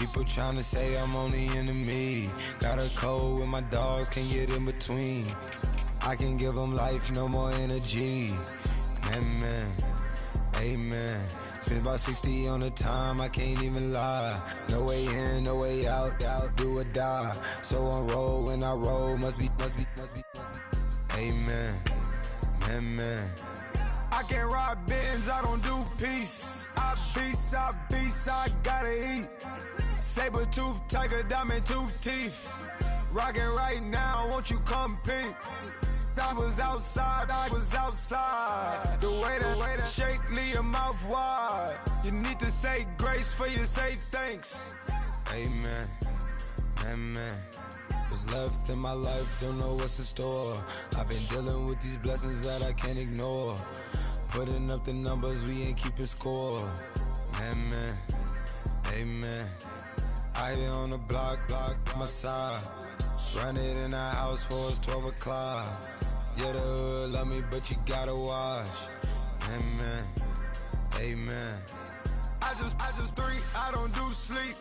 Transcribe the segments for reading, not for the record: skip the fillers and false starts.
People trying to say I'm only enemy. Got a cold with my dogs, can't get in between. I can give them life, no more energy. Amen, amen. Spent about 60 on the time, I can't even lie. No way in, no way out, do or die. So on roll, when I roll, must be. Amen, amen. I can't ride Benz, I don't do peace. I beast, I gotta eat. Saber tooth, tiger, diamond tooth teeth. Rockin' right now, won't you come peep? I was outside. The way that shake, leave your mouth wide. You need to say grace for you say thanks. Amen, amen. What's left in my life, don't know what's in store. I've been dealing with these blessings that I can't ignore. Putting up the numbers, we ain't keeping score. Amen, amen. I here on the block, my side. Run it in the house for it's 12 o'clock. Yeah, the hood love me, but you gotta watch. Amen, amen. I just three, I don't do sleep.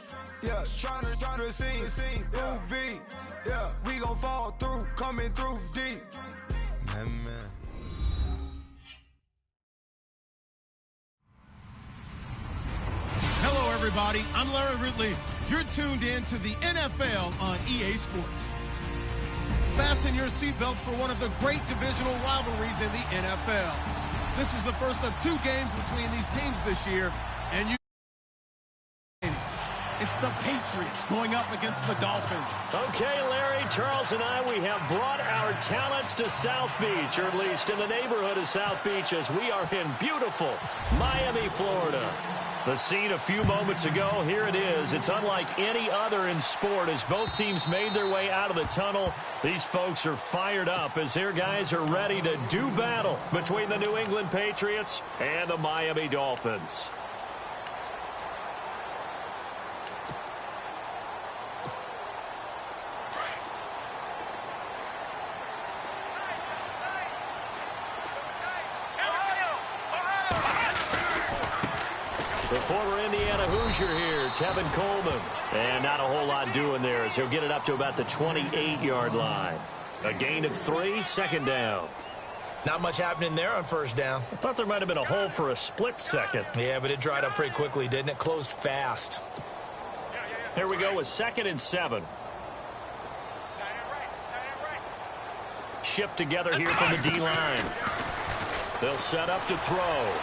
Yeah, tryna sing, UV. Yeah, we gon' fall through, coming through deep. Amen. Hello, everybody. I'm Larry Ridley. You're tuned in to the NFL on EA Sports. Fasten your seatbelts for one of the great divisional rivalries in the NFL. This is the first of 2 games between these teams this year, and it's the Patriots going up against the Dolphins. Okay, Larry, Charles and I, we have brought our talents to South Beach, or at least in the neighborhood of South Beach, as we are in beautiful Miami, Florida. The scene a few moments ago, here it is. It's unlike any other in sport as both teams made their way out of the tunnel. These folks are fired up as their guys are ready to do battle between the New England Patriots and the Miami Dolphins. The former Indiana Hoosier here, Tevin Coleman. And not a whole lot doing there as he'll get it up to about the 28-yard line. A gain of 3, second down. Not much happening there on first down. I thought there might have been a hole for a split second. Yeah, but it dried up pretty quickly, didn't it? Closed fast. Here we go with 2nd and 7. Shift together here from the D-line. They'll set up to throw.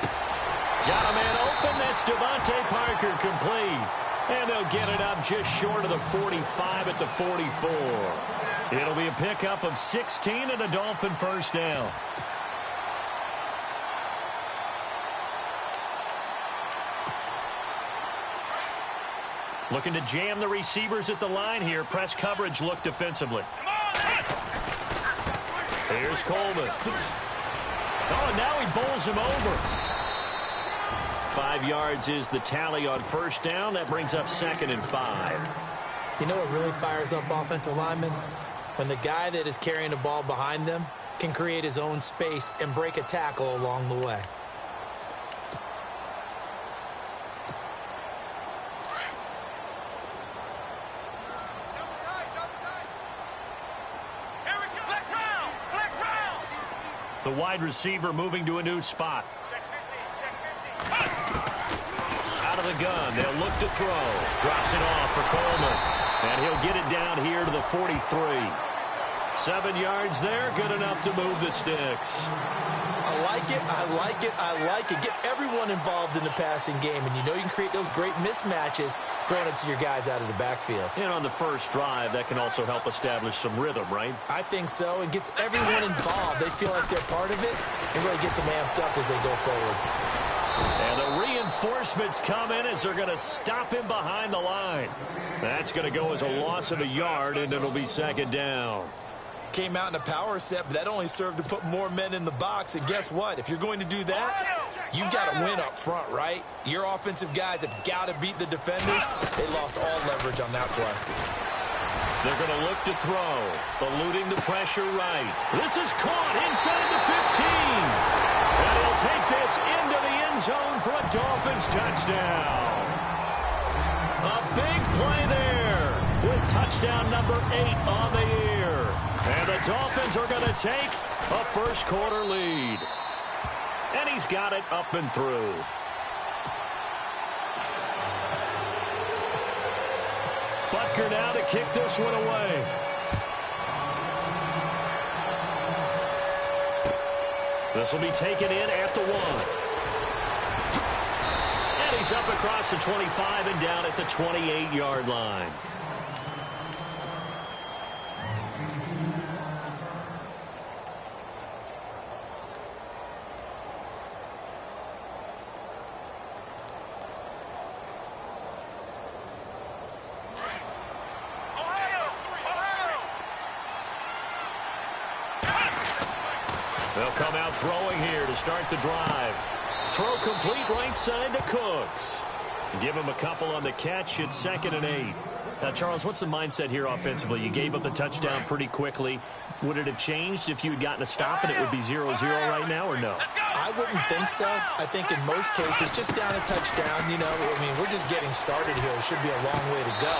Got a man open. That's Devontae Parker complete. And they'll get it up just short of the 45 at the 44. It'll be a pickup of 16 and a Dolphin first down. Looking to jam the receivers at the line here. Press coverage look defensively. Here's Coleman. Oh, and now he bowls him over. 5 yards is the tally on first down. That brings up 2nd and 5. You know what really fires up offensive linemen? When the guy that is carrying the ball behind them can create his own space and break a tackle along the way. The wide receiver moving to a new spot. Out of the gun. They'll look to throw. Drops it off for Coleman. And he'll get it down here to the 43. 7 yards there. Good enough to move the sticks. I like it. I like it. I like it. Get everyone involved in the passing game. And you know you can create those great mismatches throwing it to your guys out of the backfield. And on the first drive, that can also help establish some rhythm, right? I think so. It gets everyone involved. They feel like they're part of it. It really gets them amped up as they go forward. And the reinforcements come in as they're going to stop him behind the line. That's going to go as a loss of a yard, and it'll be 2nd down. Came out in a power set, but that only served to put more men in the box. And guess what? If you're going to do that, you've got to win up front, right? Your offensive guys have got to beat the defenders. They lost all leverage on that play. They're going to look to throw, eluding the pressure right. This is caught inside the 15. And he'll take this into the end zone for a Dolphins touchdown. A big play touchdown number 8 on the year. And the Dolphins are going to take a first-quarter lead. And he's got it up and through. Butker now to kick this one away. This will be taken in at the 1. And he's up across the 25 and down at the 28-yard line. They'll come out throwing here to start the drive. Throw complete right side to Cooks. Give him a couple on the catch. It's 2nd and 8. Now, Charles, what's the mindset here offensively? You gave up the touchdown pretty quickly. Would it have changed if you had gotten a stop and it would be 0-0 right now, or no? I wouldn't think so. I think in most cases, just down a touchdown, you know, I mean, we're just getting started here. It should be a long way to go.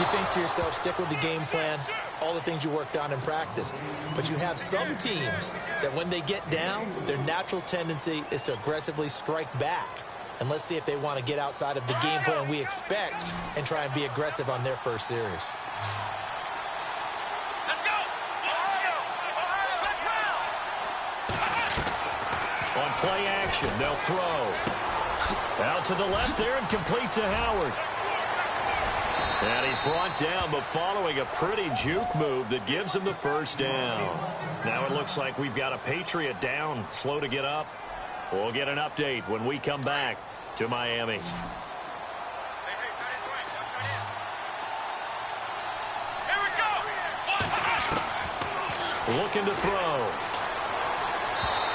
You think to yourself, stick with the game plan, all the things you worked on in practice. But you have some teams that when they get down, their natural tendency is to aggressively strike back. And let's see if they want to get outside of the game plan we expect and try and be aggressive on their first series. On play action, they'll throw. Out to the left there and complete to Howard. And he's brought down, but following a pretty juke move that gives him the first down. Now it looks like we've got a Patriot down, slow to get up. We'll get an update when we come back to Miami. Looking to throw.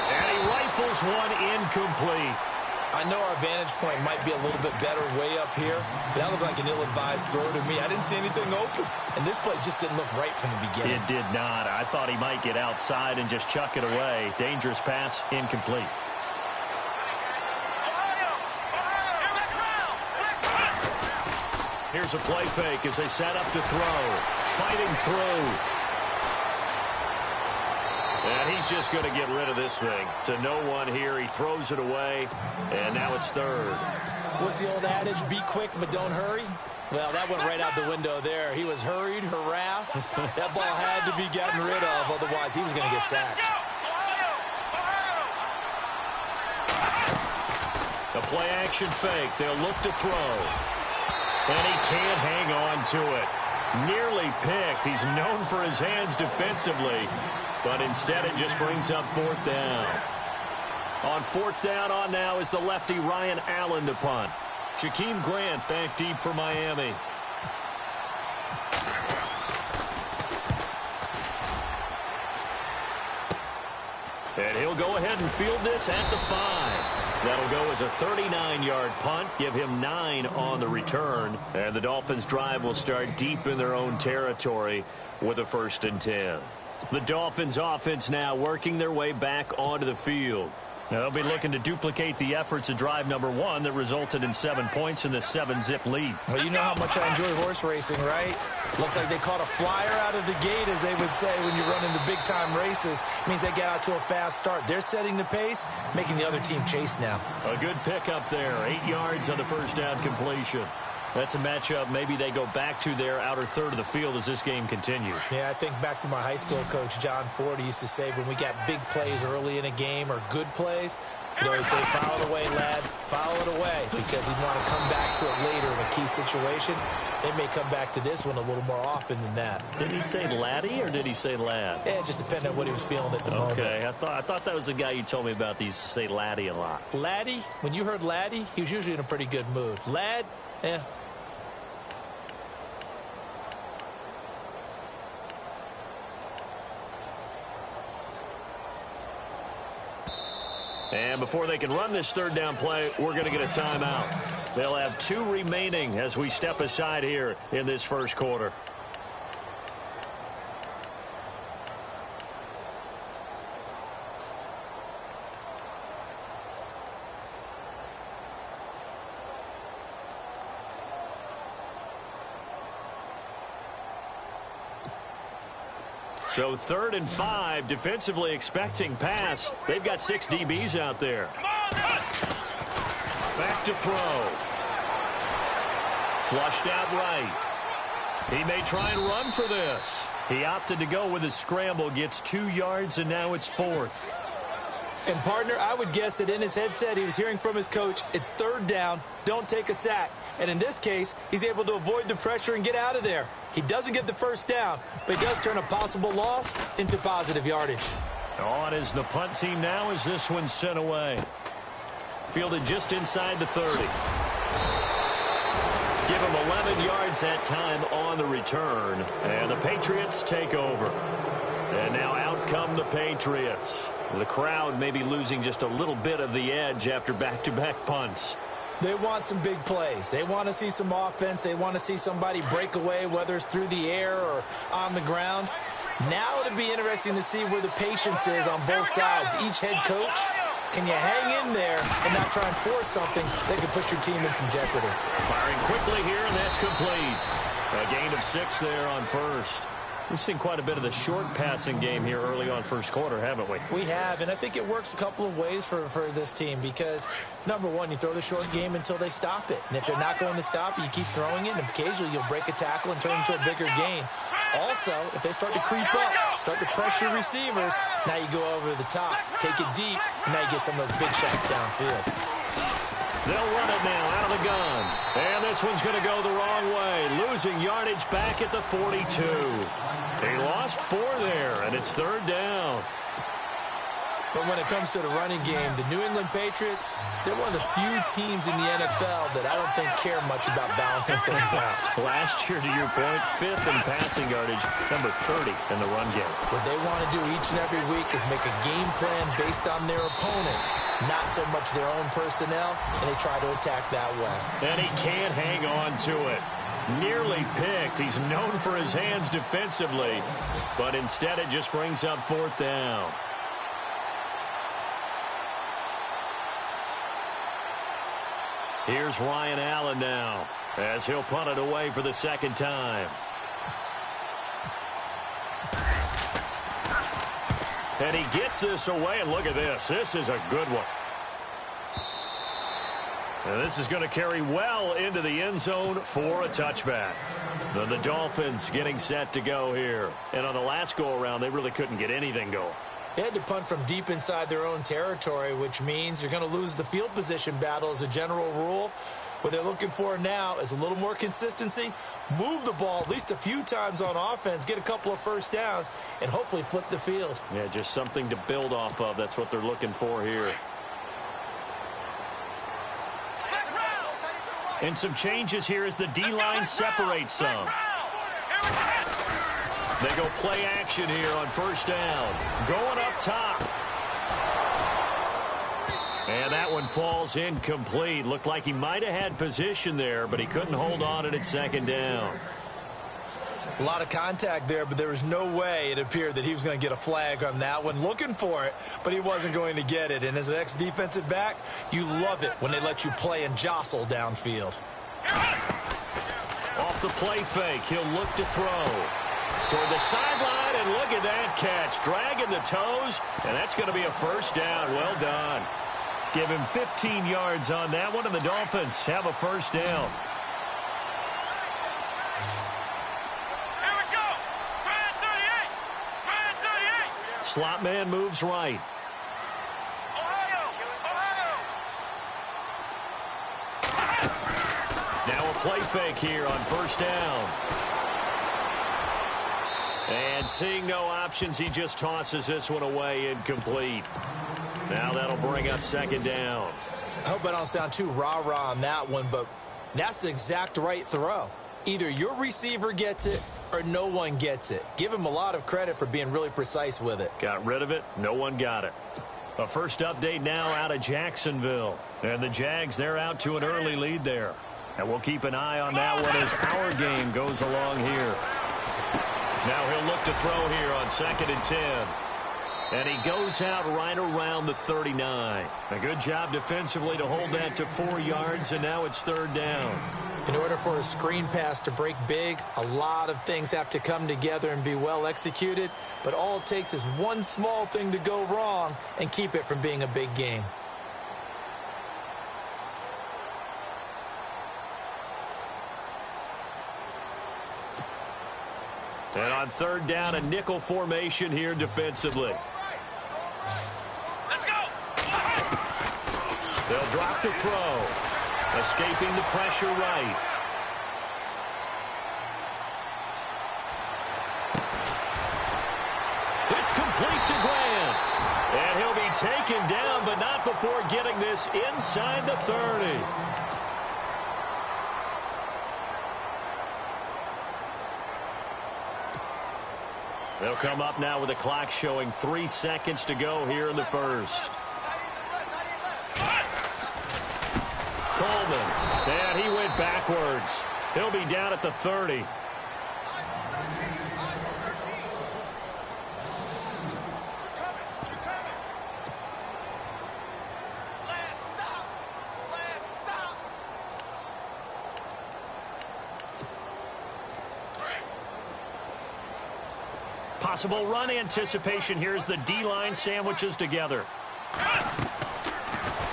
And he rifles one incomplete. I know our vantage point might be a little bit better way up here. That looked like an ill-advised throw to me. I didn't see anything open. And this play just didn't look right from the beginning. It did not. I thought he might get outside and just chuck it away. Dangerous pass, incomplete. Here's a play fake as they set up to throw. Fighting through. And he's just going to get rid of this thing. To no one here. He throws it away. And now it's 3rd. What's the old adage? Be quick, but don't hurry. Well, that went right out the window there. He was hurried, harassed. That ball had to be gotten rid of. Otherwise, he was going to get sacked. A play action fake. They'll look to throw. And he can't hang on to it. Nearly picked. He's known for his hands defensively. But instead, it just brings up 4th down. On 4th down on now is the lefty Ryan Allen to punt. Jakeem Grant back deep for Miami. And he'll go ahead and field this at the 5. That'll go as a 39-yard punt. Give him 9 on the return. And the Dolphins' drive will start deep in their own territory with a 1st and 10. The Dolphins offense now working their way back onto the field. Now they'll be looking to duplicate the efforts of drive number 1 that resulted in 7 points in the 7-zip lead. Well, you know how much I enjoy horse racing, right? Looks like they caught a flyer out of the gate, as they would say, when you're running the big-time races. It means they get out to a fast start. They're setting the pace, making the other team chase now. A good pickup there. 8 yards on the first down completion. That's a matchup maybe they go back to their outer third of the field as this game continues. Yeah, I think back to my high school coach, John Ford. He used to say when we got big plays early in a game or good plays, he'd always say, foul it away, lad, foul it away, because he'd want to come back to it later in a key situation. They may come back to this one a little more often than that. Did he say laddie or did he say lad? Yeah, it just depended on what he was feeling at the moment. Okay, I thought that was the guy you told me about. He used to say laddie a lot. Laddie, when you heard laddie, he was usually in a pretty good mood. Lad, eh. And before they can run this 3rd down play, we're going to get a timeout. They'll have 2 remaining as we step aside here in this first quarter. So 3rd and 5, defensively expecting pass. They've got 6 DBs out there. Back to throw. Flushed out right. He may try and run for this. He opted to go with his scramble, gets 2 yards, and now it's 4th. And, partner, I would guess that in his headset he was hearing from his coach, it's 3rd down, don't take a sack. And in this case, he's able to avoid the pressure and get out of there. He doesn't get the 1st down, but he does turn a possible loss into positive yardage. On is the punt team now as this one's sent away. Fielded just inside the 30. Give him 11 yards that time on the return. And the Patriots take over. And now out come the Patriots. The crowd may be losing just a little bit of the edge after back-to-back punts. They want some big plays. They want to see some offense. They want to see somebody break away, whether it's through the air or on the ground. Now it'll be interesting to see where the patience is on both sides. Each head coach, can you hang in there and not try and force something that could put your team in some jeopardy? Firing quickly here, and that's complete. A gain of 6 there on 1st. We've seen quite a bit of the short passing game here early on 1st quarter, haven't we? We have, and I think it works a couple of ways for this team because, number one, you throw the short game until they stop it. And if they're not going to stop it, you keep throwing it, and occasionally you'll break a tackle and turn it into a bigger gain. Also, if they start to creep up, start to pressure receivers, now you go over the top, take it deep, and now you get some of those big shots downfield. They'll run it now out of the gun. And this one's going to go the wrong way. Losing yardage back at the 42. He lost 4 there, and it's 3rd down. But when it comes to the running game, the New England Patriots, they're one of the few teams in the NFL that I don't think care much about balancing things out. Last year, to your point, 5th in passing yardage, number 30 in the run game. What they want to do each and every week is make a game plan based on their opponent, not so much their own personnel, and they try to attack that way. And he can't hang on to it. Nearly picked. He's known for his hands defensively, but instead it just brings up 4th down. Here's Ryan Allen now as he'll punt it away for the 2nd time. And he gets this away, and look at this. This is a good one. And this is going to carry well into the end zone for a touchback. Then the Dolphins getting set to go here. And on the last go-around, they really couldn't get anything going. They had to punt from deep inside their own territory, which means you're going to lose the field position battle as a general rule. What they're looking for now is a little more consistency, move the ball at least a few times on offense, get a couple of 1st downs, and hopefully flip the field. Yeah, just something to build off of. That's what they're looking for here. And some changes here as the D-line separates some. They go play action here on 1st down. Going up top. And that one falls incomplete. Looked like he might have had position there, but he couldn't hold on it at 2nd down. A lot of contact there, but there was no way it appeared that he was going to get a flag on that one. Looking for it, but he wasn't going to get it. And as an ex-defensive back, you love it when they let you play and jostle downfield. Off the play fake, he'll look to throw. Toward the sideline, and look at that catch. Dragging the toes, and that's going to be a 1st down. Well done. Give him 15 yards on that one, and the Dolphins have a 1st down. Here we go. Ryan 38. Slot man moves right. Now a play fake here on 1st down. And seeing no options, he just tosses this one away incomplete. Now that'll bring up 2nd down. I hope I don't sound too rah-rah on that one, but that's the exact right throw. Either your receiver gets it or no one gets it. Give him a lot of credit for being really precise with it. Got rid of it. No one got it. A first update now out of Jacksonville. And the Jags, they're out to an early lead there. And we'll keep an eye on that one as our game goes along here. Now he'll look to throw here on 2nd and 10. And he goes out right around the 39. A good job defensively to hold that to 4 yards, and now it's 3rd down. In order for a screen pass to break big, a lot of things have to come together and be well executed, but all it takes is one small thing to go wrong and keep it from being a big game. And on third down, a nickel formation here defensively. Let's go. They'll drop the throw. Escaping the pressure right. It's complete to Grant. And he'll be taken down, but not before getting this inside the 30. They'll come up now with the clock showing 3 seconds to go here in the first. Coleman, and he went backwards. He'll be down at the 30. Possible run anticipation here as the D-line sandwiches together.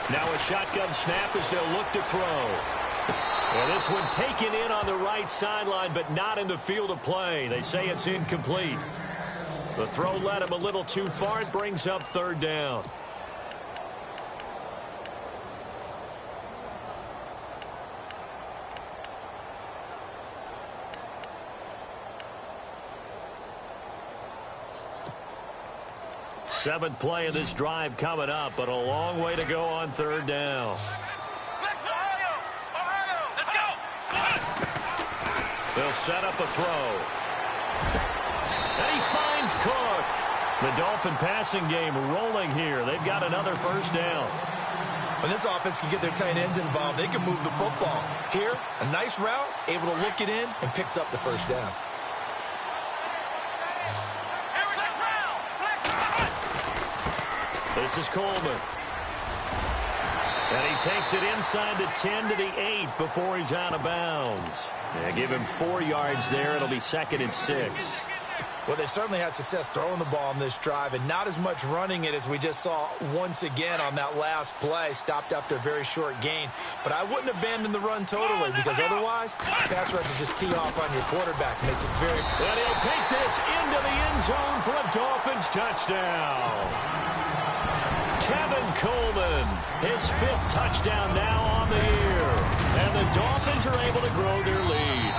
Now a shotgun snap as they'll look to throw. Well, this one taken in on the right sideline, but not in the field of play. They say it's incomplete. The throw led him a little too far. It brings up third down. Seventh play of this drive coming up, but a long way to go on third down. Ohio! Let's go! They'll set up a throw. And he finds Cook. The Dolphin passing game rolling here. They've got another first down. When this offense can get their tight ends involved, they can move the football. Here, a nice route, able to look it in, and picks up the first down. This is Coleman. And he takes it inside the 10 to the 8 before he's out of bounds. Yeah, give him 4 yards there. It'll be 2nd and 6. Well, they certainly had success throwing the ball on this drive and not as much running it as we just saw once again on that last play. Stopped after a very short gain. But I wouldn't abandon the run totally because otherwise, pass rush will just tee off on your quarterback. Makes it very... And he'll take this into the end zone for a Dolphins touchdown. Kevin Coleman, his 5th touchdown now on the year. And the Dolphins are able to grow their lead.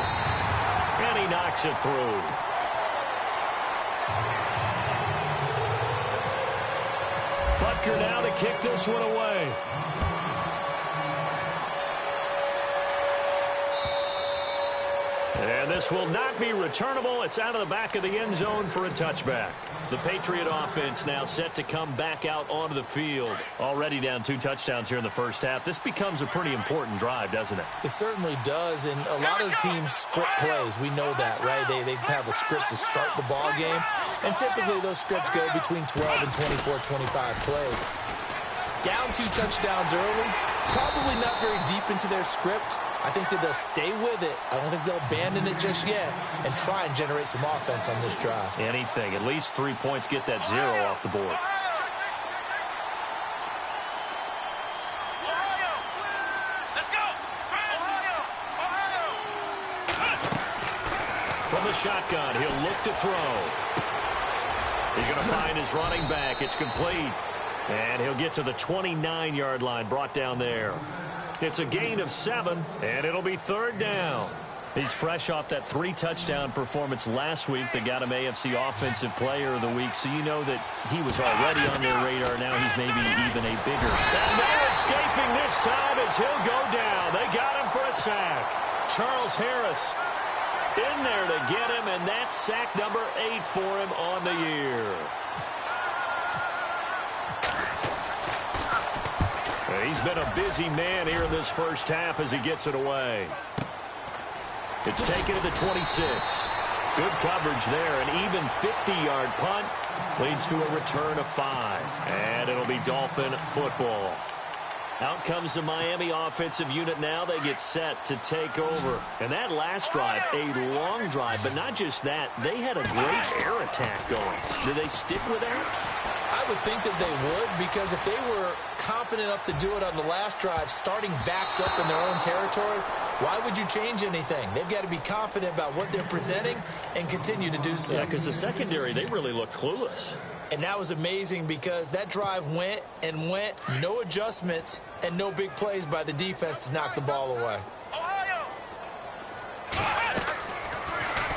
And he knocks it through. Butker now to kick this one away. And this will not be returnable. It's out of the back of the end zone for a touchback. The Patriot offense now set to come back out onto the field. Already down 2 touchdowns here in the first half. This becomes a pretty important drive, doesn't it? It certainly does, and a lot of the teams script plays. We know that, right? They have a script to start the ball game, and typically those scripts go between 12 and 24, 25 plays. Down 2 touchdowns early, probably not very deep into their script. I think that they'll stay with it. I don't think they'll abandon it just yet and try and generate some offense on this drive. Anything. At least 3 points, get that 0 off the board. Let's go! From the shotgun, he'll look to throw. He's going to find his running back. It's complete. And he'll get to the 29-yard line, brought down there. It's a gain of 7, and it'll be third down. He's fresh off that 3-touchdown performance last week that got him AFC Offensive Player of the Week, so you know that he was already on their radar. Now he's maybe even a bigger. And they're escaping this time as he'll go down. They got him for a sack. Charles Harris in there to get him, and that's sack number 8 for him on the year. He's been a busy man here in this first half as he gets it away. It's taken to the 26. Good coverage there. An even 50-yard punt leads to a return of 5. And it'll be Dolphin football. Out comes the Miami offensive unit now. They get set to take over. And that last drive, a long drive, but not just that. They had a great air attack going. Do they stick with that? I would think that they would, because if they were confident enough to do it on the last drive, starting backed up in their own territory, why would you change anything? They've got to be confident about what they're presenting and continue to do so. Yeah, because the secondary, they really look clueless. And that was amazing because that drive went and went, no adjustments and no big plays by the defense to knock the ball away.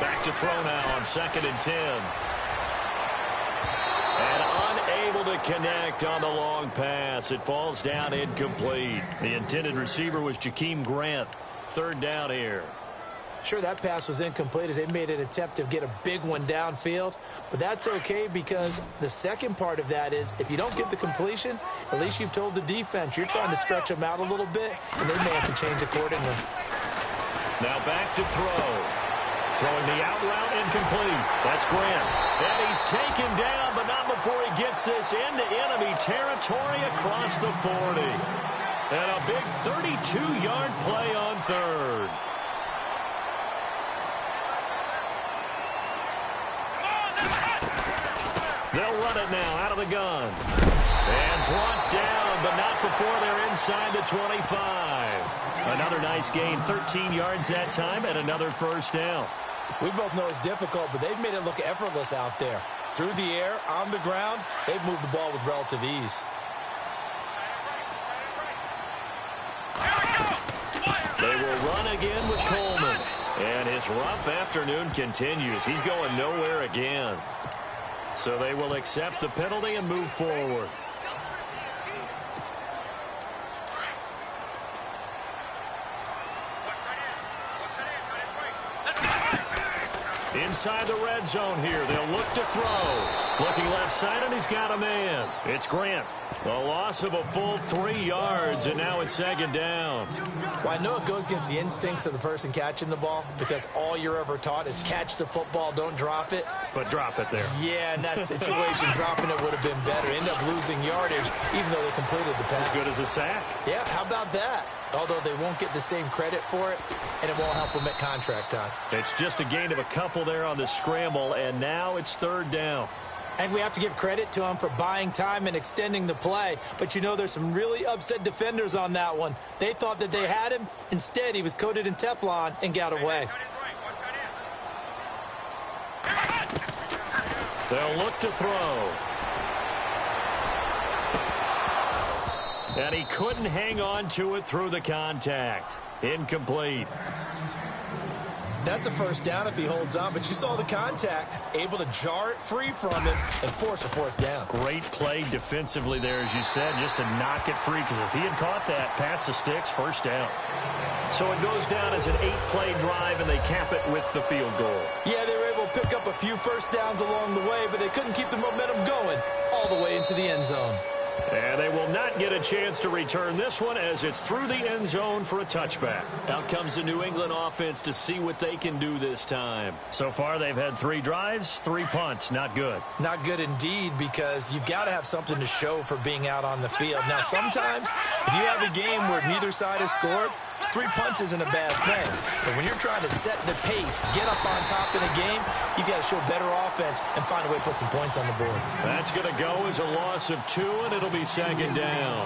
Back to throw now on 2nd and 10. And unable to connect on the long pass. It falls down incomplete. The intended receiver was Jakeem Grant. 3rd down here. Sure, that pass was incomplete as they made an attempt to get a big one downfield, but that's okay because the second part of that is if you don't get the completion, at least you've told the defense you're trying to stretch them out a little bit, and they may have to change accordingly. Now back to throw. Throwing the out route incomplete. That's Grant. And he's taken down, but not before he gets this into enemy territory across the 40. And a big 32-yard play on 3rd. They'll run it now out of the gun. And brought down, but not before they're inside the 25. Another nice gain, 13 yards that time, and another 1st down. We both know it's difficult, but they've made it look effortless out there. Through the air, on the ground, they've moved the ball with relative ease. They will run again with Coleman. And his rough afternoon continues. He's going nowhere again. So they will accept the penalty and move forward. Inside the red zone here. They'll look to throw. Looking left side, and he's got a man. It's Grant. A loss of a full 3 yards, and now it's 2nd down. Well, I know it goes against the instincts of the person catching the ball because all you're ever taught is catch the football, don't drop it. But drop it there. Yeah, in that situation, dropping it would have been better. End up losing yardage, even though they completed the pass. As good as a sack. Yeah, how about that? Although they won't get the same credit for it, and it won't help them at contract time. It's just a gain of a couple there on the scramble, and now it's 3rd down. And we have to give credit to him for buying time and extending the play. But, you know, there's some really upset defenders on that one. They thought that they had him. Instead, he was coated in Teflon and got away. They'll look to throw. And he couldn't hang on to it through the contact. Incomplete. That's a 1st down if he holds on, but you saw the contact, able to jar it free from him and force a 4th down. Great play defensively there, as you said, just to knock it free, because if he had caught that, pass the sticks, 1st down. So it goes down as an 8-play drive, and they cap it with the field goal. Yeah, they were able to pick up a few 1st downs along the way, but they couldn't keep the momentum going all the way into the end zone. And they will not get a chance to return this one as it's through the end zone for a touchback. Out comes the New England offense to see what they can do this time. So far, they've had 3 drives, 3 punts. Not good. Not good indeed, because you've got to have something to show for being out on the field. Now, sometimes, if you have a game where neither side has scored, 3 punts isn't a bad thing. But when you're trying to set the pace, get up on top in a game, you've got to show better offense and find a way to put some points on the board. That's going to go as a loss of 2, and it'll be 2nd down.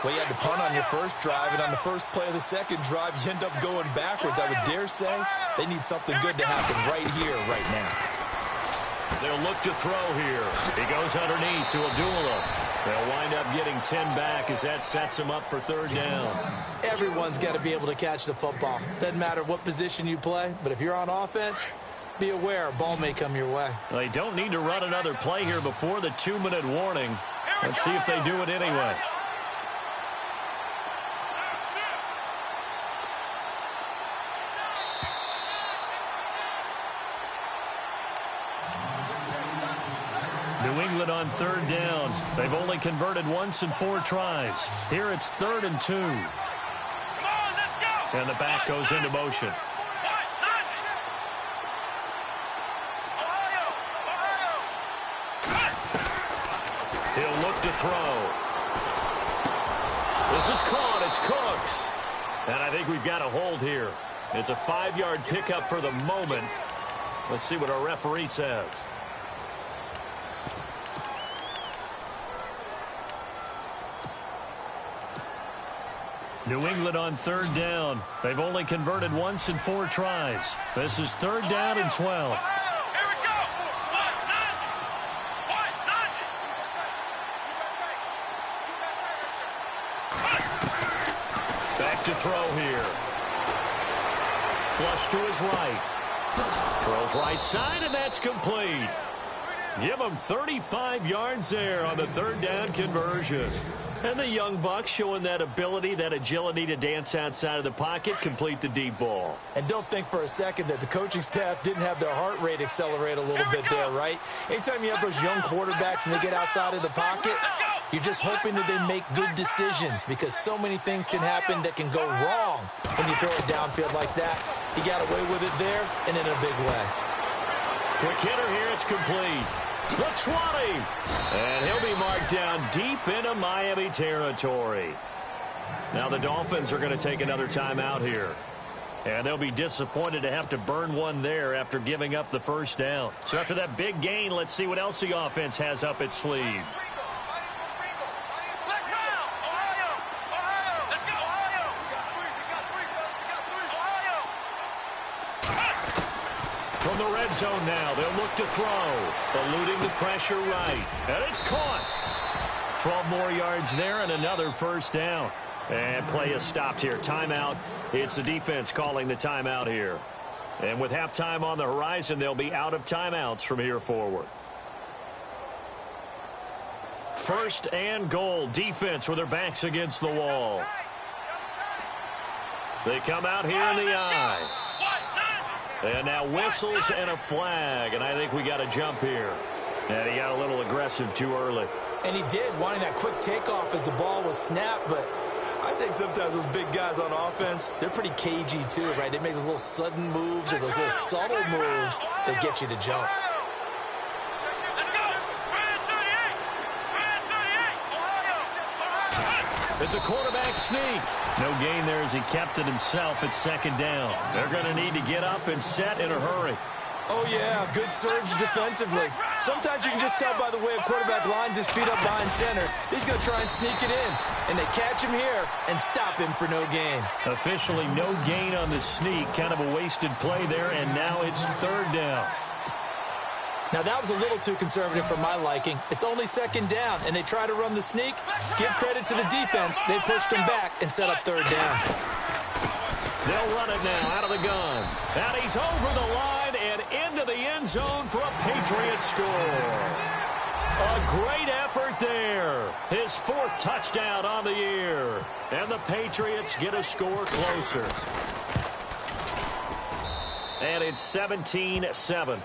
Well, you had to punt on your first drive, and on the first play of the second drive, you end up going backwards. I would dare say they need something good to happen right here, right now. They'll look to throw here. He goes underneath to Abdullah. They'll wind up getting 10 back as that sets them up for 3rd down. Everyone's got to be able to catch the football. Doesn't matter what position you play, but if you're on offense, be aware a ball may come your way. They don't need to run another play here before the 2-minute warning. Let's see if they do it anyway. New England on 3rd down. They've only converted once in 4 tries. Here it's 3rd and 2. Come on, let's go. And the back goes into motion. He'll look to throw. This is caught. It's Cooks. And I think we've got a hold here. It's a 5-yard pickup for the moment. Let's see what our referee says. New England on 3rd down. They've only converted once in 4 tries. This is 3rd down and 12. Here we go. Back to throw here. Flush to his right. Throws right side, and that's complete. Give him 35 yards there on the 3rd down conversion. And the young buck showing that ability, that agility to dance outside of the pocket, complete the deep ball. And don't think for a second that the coaching staff didn't have their heart rate accelerate a little bit there, right? Anytime you have those young quarterbacks and they get outside of the pocket, you're just hoping that they make good decisions because so many things can happen that can go wrong when you throw it downfield like that. He got away with it there and in a big way. Quick hitter here, it's complete. The 20. And he'll be marked down deep into Miami territory. Now the Dolphins are going to take another timeout here. And they'll be disappointed to have to burn one there after giving up the 1st down. So after that big gain, let's see what else the offense has up its sleeve. From the red zone now, they'll look to throw. Eluding the pressure right. And it's caught. 12 more yards there and another 1st down. And play is stopped here. Timeout. It's the defense calling the timeout here. And with halftime on the horizon, they'll be out of timeouts from here forward. 1st and goal. Defense with their backs against the wall. They come out here in the eye. And now whistles and a flag, and I think we got a jump here. And he got a little aggressive too early. And he did, wanting that quick takeoff as the ball was snapped, but I think sometimes those big guys on offense, they're pretty cagey too, right? They make those little sudden moves or those little subtle moves that get you to jump. It's a quarterback sneak. No gain there as he kept it himself at 2nd down. They're going to need to get up and set in a hurry. Oh, yeah, good surge defensively. Sometimes you can just tell by the way a quarterback lines his feet up behind center. He's going to try and sneak it in. And they catch him here and stop him for no gain. Officially no gain on the sneak. Kind of a wasted play there, and now it's 3rd down. Now, that was a little too conservative for my liking. It's only 2nd down, and they try to run the sneak. Give credit to the defense. They pushed him back and set up 3rd down. They'll run it now out of the gun. And he's over the line and into the end zone for a Patriot score. A great effort there. His 4th touchdown on the year. And the Patriots get a score closer. And it's 17-7.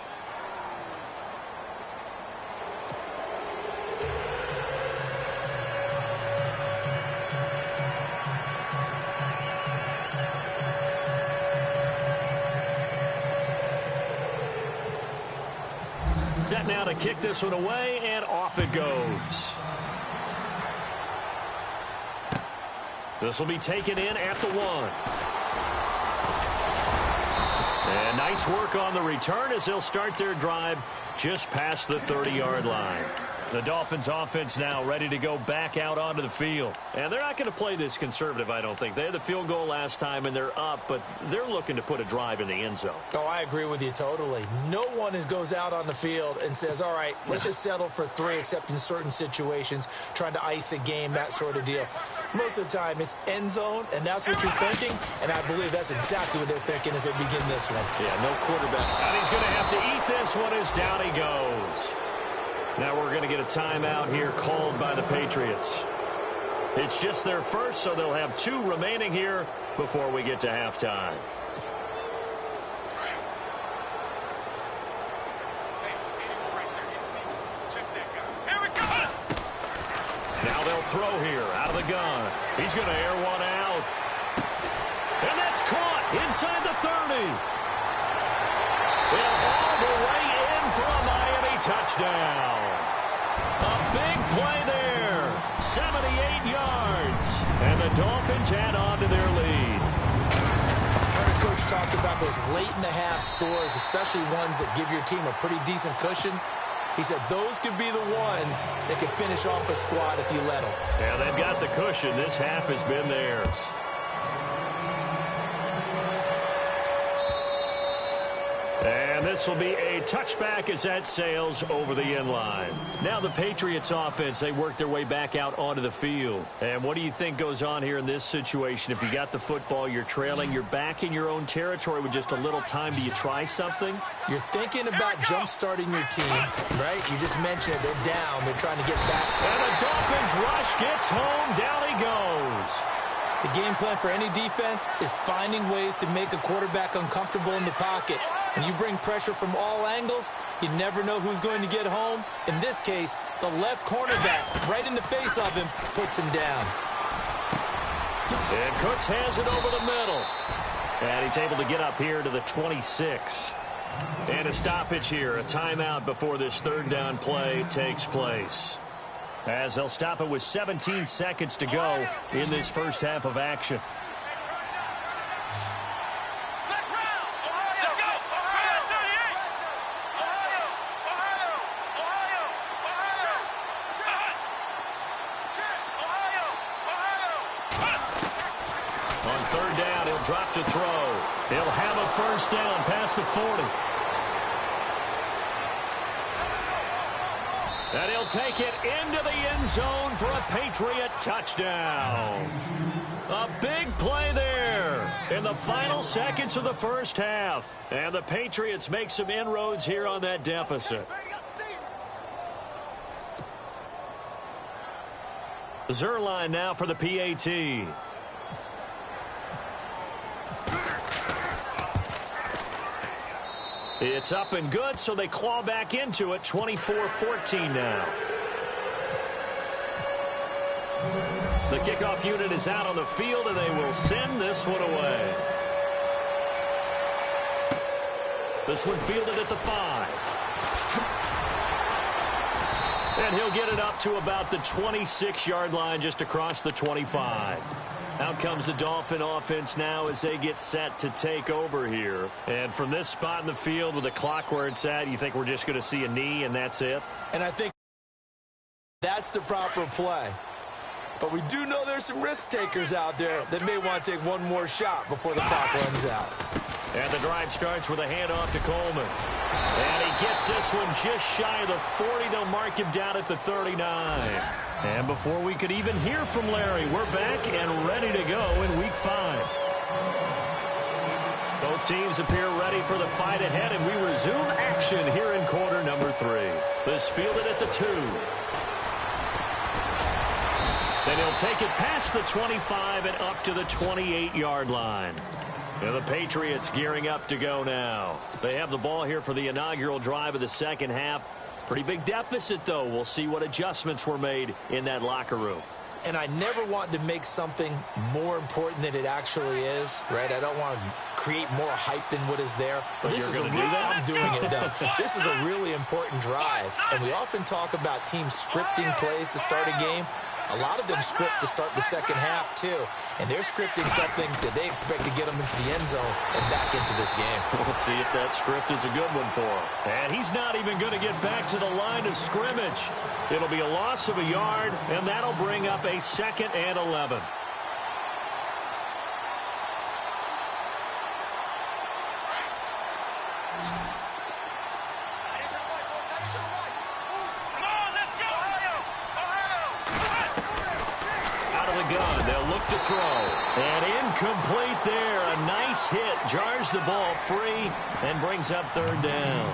Set now to kick this one away, and off it goes. This will be taken in at the 1. And nice work on the return as they'll start their drive just past the 30-yard line. The Dolphins offense now ready to go back out onto the field. And they're not going to play this conservative, I don't think. They had the field goal last time, and they're up, but they're looking to put a drive in the end zone. Oh, I agree with you totally. No one goes out on the field and says, all right, let's just settle for 3, except in certain situations, trying to ice a game, that sort of deal. Most of the time, it's end zone, and that's what you're thinking, and I believe that's exactly what they're thinking as they begin this one. Yeah, no quarterback. And he's going to have to eat this one as down he goes. Now we're going to get a timeout here called by the Patriots. It's just their first, so they'll have 2 remaining here before we get to halftime. Here we go. Now they'll throw here out of the gun. He's going to air one out. And that's caught inside the 30. And all the way in for a Miami touchdown. A big play there. 78 yards. And the Dolphins add on to their lead. Our coach talked about those late-in-the-half scores, especially ones that give your team a pretty decent cushion. He said those could be the ones that could finish off a squad if you let them. Yeah, they've got the cushion. This half has been theirs. And this will be a touchback as that sails over the end line. Now the Patriots offense, they work their way back out onto the field. And what do you think goes on here in this situation? If you got the football, you're trailing, you're back in your own territory with just a little time. Do you try something? You're thinking about jump-starting your team, right? You just mentioned it. They're down. They're trying to get back. And the Dolphins rush gets home. Down he goes. The game plan for any defense is finding ways to make a quarterback uncomfortable in the pocket. When you bring pressure from all angles, you never know who's going to get home. In this case, the left cornerback, right in the face of him, puts him down. And Cooks has it over the middle. And he's able to get up here to the 26. And a stoppage here, a timeout before this third down play takes place. As they'll stop it with 17 seconds to go in this first half of action. On third down, he'll drop to throw. He'll have a first down past the 40. And he'll take it into the end zone for a Patriot touchdown. A big play there in the final seconds of the first half. And the Patriots make some inroads here on that deficit. Zerline now for the PAT. It's up and good, so they claw back into it. 24-14 now. The kickoff unit is out on the field, and they will send this one away. This one fielded at the 5. And he'll get it up to about the 26-yard line, just across the 25. Out comes the Dolphin offense now as they get set to take over here. And from this spot in the field with the clock where it's at, you think we're just going to see a knee and that's it? And I think that's the proper play. But we do know there's some risk takers out there that may want to take one more shot before the clock runs out. And the drive starts with a handoff to Coleman. And he gets this one just shy of the 40. They'll mark him down at the 39. And before we could even hear from Larry, we're back and ready to go in Week 5. Both teams appear ready for the fight ahead, and we resume action here in quarter number 3. This fielded at the 2. Then he'll take it past the 25 and up to the 28-yard line. And the Patriots gearing up to go now. They have the ball here for the inaugural drive of the second half. Pretty big deficit, though. We'll see what adjustments were made in that locker room. And I never want to make something more important than it actually is, right? I don't want to create more hype than what is there. But this you're is going to do that? I'm doing it, though. This is a really important drive. And we often talk about teams scripting plays to start a game. A lot of them script to start the second half, too. And they're scripting something that they expect to get them into the end zone and back into this game. We'll see if that script is a good one for him. And he's not even going to get back to the line of scrimmage. It'll be a loss of a yard, and that'll bring up a 2nd and 11. To throw. And incomplete there. A nice hit. Jars the ball free and brings up third down.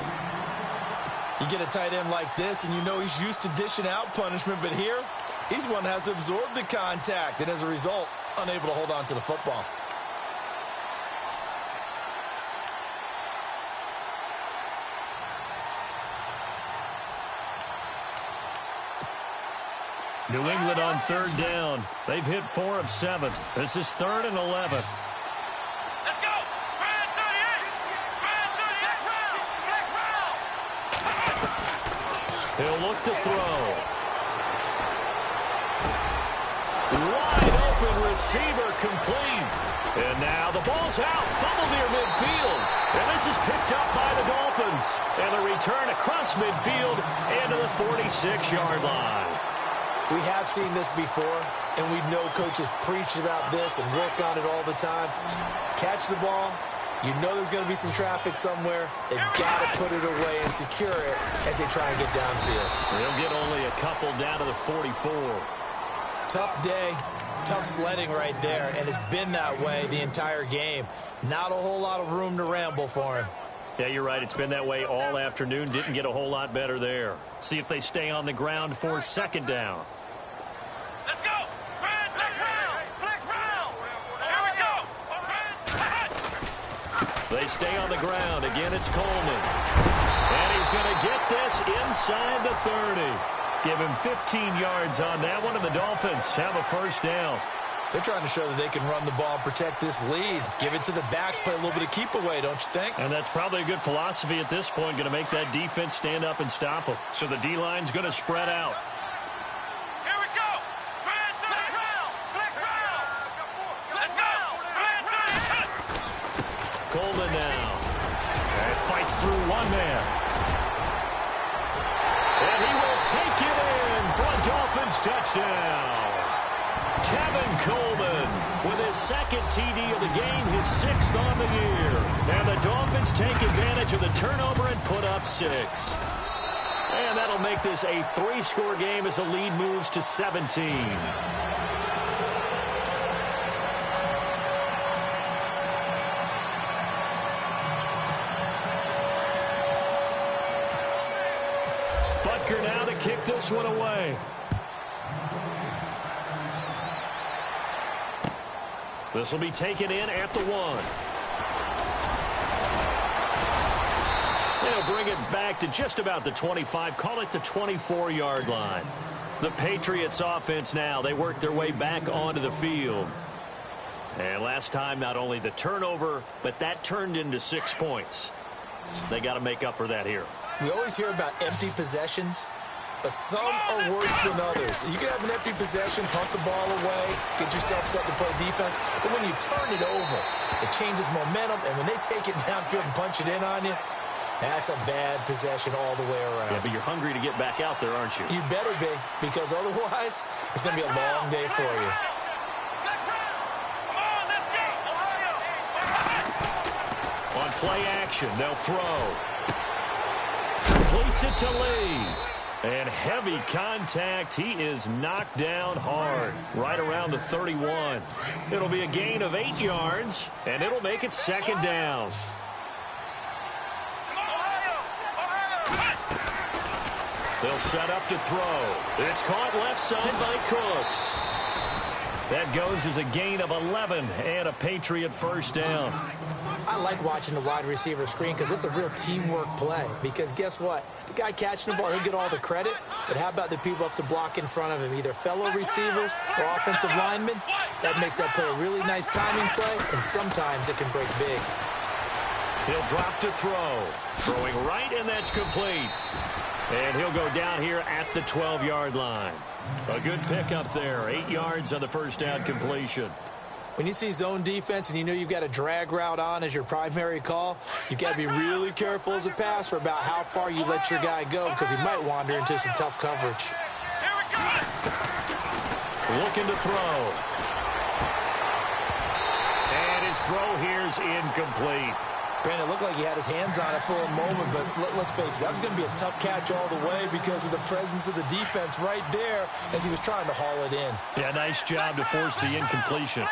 You get a tight end like this, and you know he's used to dishing out punishment, but here, he's one that has to absorb the contact, and as a result, unable to hold on to the football. New England on third down. They've hit 4 of 7. This is 3rd and 11. Let's go! Brand 38! Brand 38! He'll look to throw. receiver complete. And now the ball's out. Fumble near midfield. And this is picked up by the Dolphins. And the return across midfield into the 46-yard line. We have seen this before, and we know coaches preach about this and work on it all the time. Catch the ball. You know there's going to be some traffic somewhere. They've got to put it away and secure it as they try and get downfield. They'll get only a couple down to the 44. Tough day, tough sledding right there, and it's been that way the entire game. Not a whole lot of room to ramble for him. Yeah, you're right. It's been that way all afternoon. Didn't get a whole lot better there. See if they stay on the ground for second down. Let's go. Flex round. Flex round. Here we go. They stay on the ground. Again, it's Coleman. And he's going to get this inside the 30. Give him 15 yards on that one, and the Dolphins have a first down. They're trying to show that they can run the ball and protect this lead. Give it to the backs, play a little bit of keep away, don't you think? And that's probably a good philosophy at this point, going to make that defense stand up and stop them. So the D-line's going to spread out. Here we go. Flex round. Flex round. Let's go. Coleman now. And fights through one man. And he will take it in for a Dolphins touchdown. Kevin Coleman with his second TD of the game, his 6th on the year. And the Dolphins take advantage of the turnover and put up 6. And that'll make this a 3-score game as the lead moves to 17. Butker now to kick this one away. This will be taken in at the 1. They'll bring it back to just about the 25. Call it the 24-yard line. The Patriots offense now. They work their way back onto the field. And last time, not only the turnover, but that turned into 6 points. They got to make up for that here. We always hear about empty possessions, but some are worse than others. You can have an empty possession, punt the ball away, get yourself set to play defense, but when you turn it over, it changes momentum, and when they take it downfield and punch it in on you, that's a bad possession all the way around. Yeah, but you're hungry to get back out there, aren't you? You better be, because otherwise, it's going to be a long day for you. On play action, they'll throw. Completes it to Lee. And heavy contact. He is knocked down hard. Right around the 31. It'll be a gain of 8 yards, and it'll make it second down. They'll set up to throw. It's caught left side by Cooks. That goes as a gain of 11 and a Patriot first down. I like watching the wide receiver screen because it's a real teamwork play. Because guess what? The guy catching the ball, he'll get all the credit. But how about the people up to block in front of him, either fellow receivers or offensive linemen? That makes that play a really nice timing play, and sometimes it can break big. He'll drop to throw. Throwing right, and that's complete. And he'll go down here at the 12-yard line. A good pickup there. 8 yards on the first down completion. When you see zone defense and you know you've got a drag route on as your primary call, you've got to be really careful as a passer about how far you let your guy go because he might wander into some tough coverage. Looking to throw. And his throw here's incomplete. Brandon, it looked like he had his hands on it for a moment, but let's face it, that was going to be a tough catch all the way because of the presence of the defense right there as he was trying to haul it in. Yeah, nice job to force the incompletion.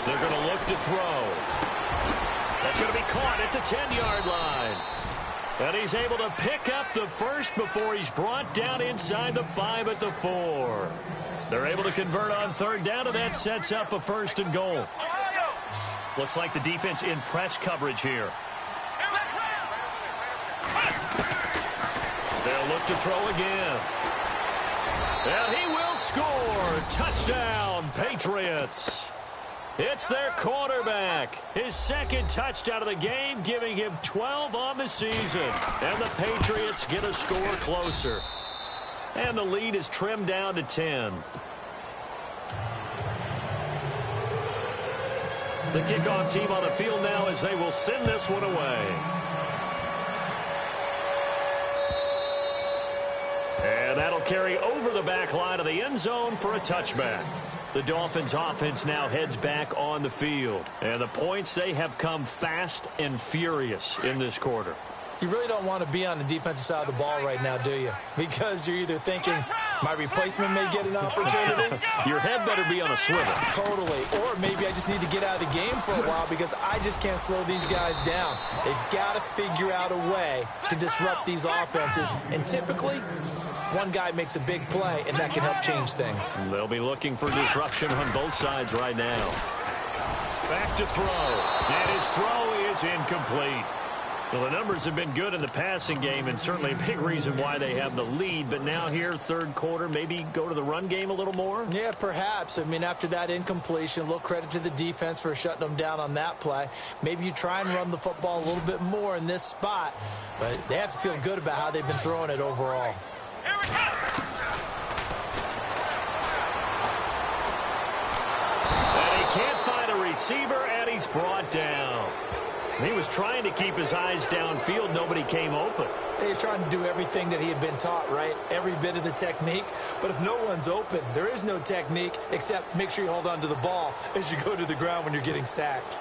They're going to look to throw. That's going to be caught at the 10-yard line. And he's able to pick up the first before he's brought down inside the 5 at the 4. They're able to convert on third down, and that sets up a 1st and goal. Looks like the defense in press coverage here. They'll look to throw again. And he will score. Touchdown, Patriots. It's their quarterback. His second touchdown of the game, giving him 12 on the season. And the Patriots get a score closer. And the lead is trimmed down to 10. The kickoff team on the field now as they will send this one away. And that'll carry over the back line of the end zone for a touchback. The Dolphins offense now heads back on the field. And the points, they have come fast and furious in this quarter. You really don't want to be on the defensive side of the ball right now, do you? Because you're either thinking, my replacement may get an opportunity. Your head better be on a swivel. Totally. Or maybe I just need to get out of the game for a while because I just can't slow these guys down. They've got to figure out a way to disrupt these offenses. And typically, one guy makes a big play, and that can help change things. They'll be looking for disruption on both sides right now. Back to throw. And his throw is incomplete. Well, the numbers have been good in the passing game and certainly a big reason why they have the lead. But now here, third quarter, maybe go to the run game a little more? Yeah, perhaps. I mean, after that incompletion, a little credit to the defense for shutting them down on that play. Maybe you try and run the football a little bit more in this spot. But they have to feel good about how they've been throwing it overall. Here we go. And he can't find a receiver, and he's brought down. He was trying to keep his eyes downfield. Nobody came open. He's trying to do everything that he had been taught, right? Every bit of the technique. But if no one's open, there is no technique except make sure you hold on to the ball as you go to the ground when you're getting sacked.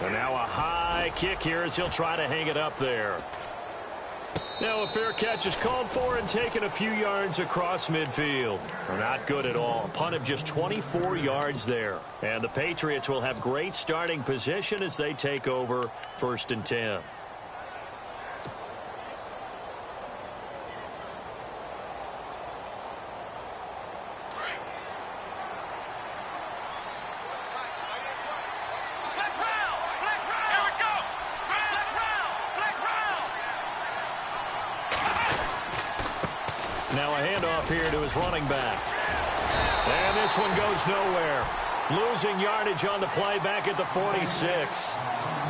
And now a high kick here as he'll try to hang it up there. Now a fair catch is called for and taken a few yards across midfield. Not good at all. A punt of just 24 yards there. And the Patriots will have great starting position as they take over 1st and 10. Now a handoff here to his running back. And this one goes nowhere. Losing yardage on the play back at the 46.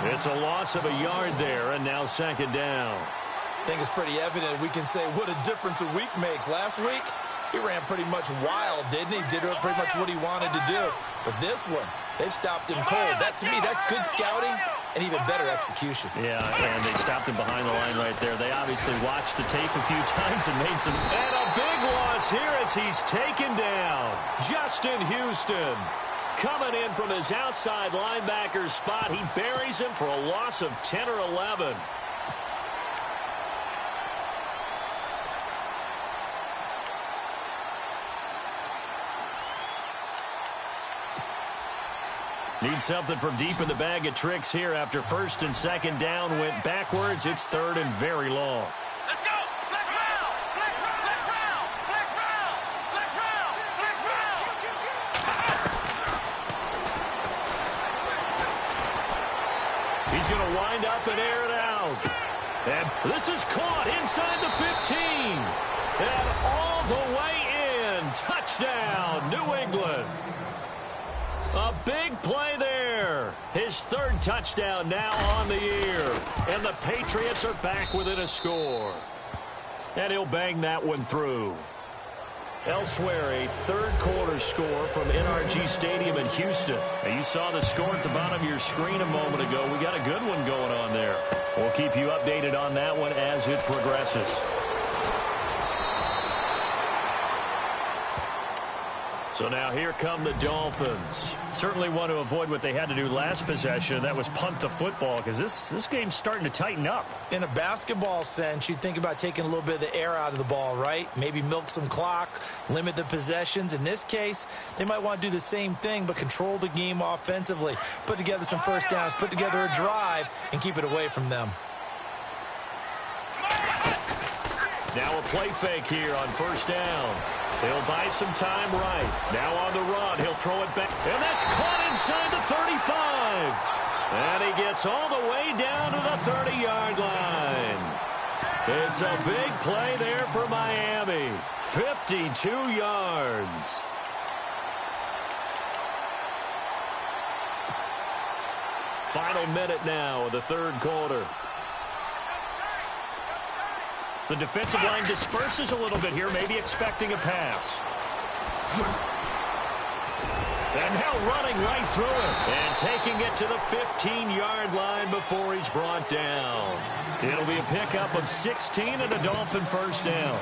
It's a loss of a yard there, and now 2nd down. I think it's pretty evident. We can say what a difference a week makes. Last week, he ran pretty much wild, didn't he? Did pretty much what he wanted to do. But this one, they've stopped him cold. That, to me, that's good scouting and even better execution. Yeah, and they stopped him behind the line right there. They obviously watched the tape a few times and made some... And a big loss here as he's taken down. Justin Houston coming in from his outside linebacker spot. He buries him for a loss of 10 or 11. Need something from deep in the bag of tricks here after 1st and 2nd down went backwards. It's 3rd and very long. Let's go. Flex round. Flex round. Flex round. Flex round. Flex round. Flex round. He's going to wind up and air it out. And this is caught inside the 15. And all the way in. Touchdown, New England. A big play there. His 3rd touchdown now on the year. And the Patriots are back within a score. And he'll bang that one through. Elsewhere, a 3rd quarter score from NRG Stadium in Houston. Now, you saw the score at the bottom of your screen a moment ago. We got a good one going on there. We'll keep you updated on that one as it progresses. So now here come the Dolphins. Certainly want to avoid what they had to do last possession, and that was punt the football, because this game's starting to tighten up. In a basketball sense, you think about taking a little bit of the air out of the ball, right? Maybe milk some clock, limit the possessions. In this case, they might want to do the same thing, but control the game offensively. Put together some first downs, put together a drive, and keep it away from them. Now a play fake here on 1st down. He'll buy some time right. Now on the run. He'll throw it back. And that's caught inside the 35. And he gets all the way down to the 30-yard line. It's a big play there for Miami. 52 yards. Final minute now of the 3rd quarter. The defensive line disperses a little bit here, maybe expecting a pass. And now running right through it. And taking it to the 15-yard line before he's brought down. It'll be a pickup of 16 and a Dolphin first down.